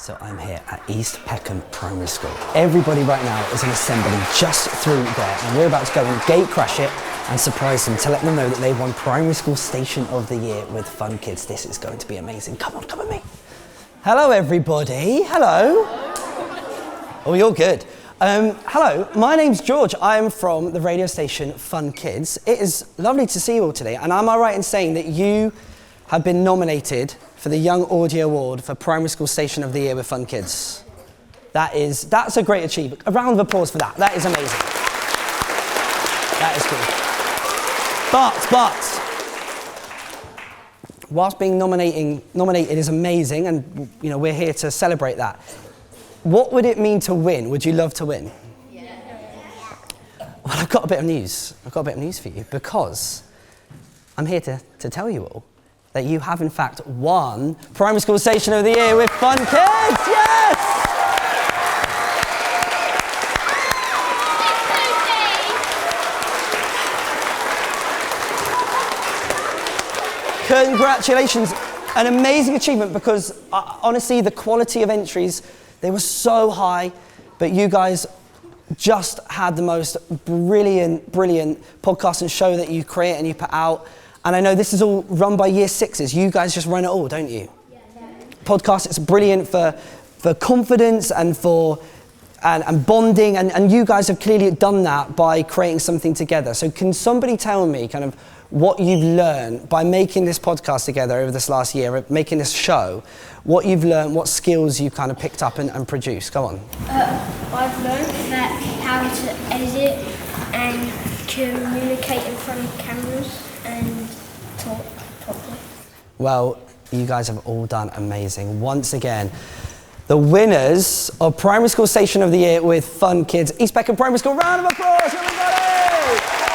So I'm here at East Peckham Primary School. Everybody right now is in assembly just through there, and we're about to go and gate crash it and surprise them to let them know that they won Primary School Station of the Year with Fun Kids. This is going to be amazing. Come on, come with me. Hello everybody, hello. Oh, you're good. Hello, my name's George. I'm from the radio station Fun Kids. It is lovely to see you all today, and am I right in saying that you have been nominated for the Young Audio Award for Primary School Station of the Year with Fun Kids? That's a great achievement. A round of applause for that. That is amazing. That is cool. But, whilst being nominated is amazing, and we're here to celebrate that, what would it mean to win? Would you love to win? Yeah. Well, I've got a bit of news. I've got a bit of news for you, because I'm here to tell you all that you have in fact won Primary School Station of the Year with Fun Kids. Yes! Congratulations. An amazing achievement, because honestly the quality of entries, they were so high, but you guys just had the most brilliant podcast and show that you create and you put out. And I know this is all run by Year 6s. You guys just run it all, don't you? Yeah. Podcast, it's brilliant for confidence and and bonding, and you guys have clearly done that by creating something together. So can somebody tell me kind of what you've learned by making this podcast together over this last year, making this show, what you've learned, what skills you kind of picked up and produced? Go on. I've learned that how to edit and communicate in front of cameras and talk properly. Well, you guys have all done amazing. Once again, the winners of Primary School Station of the Year with Fun Kids, East Peckham Primary School. Round of applause, everybody!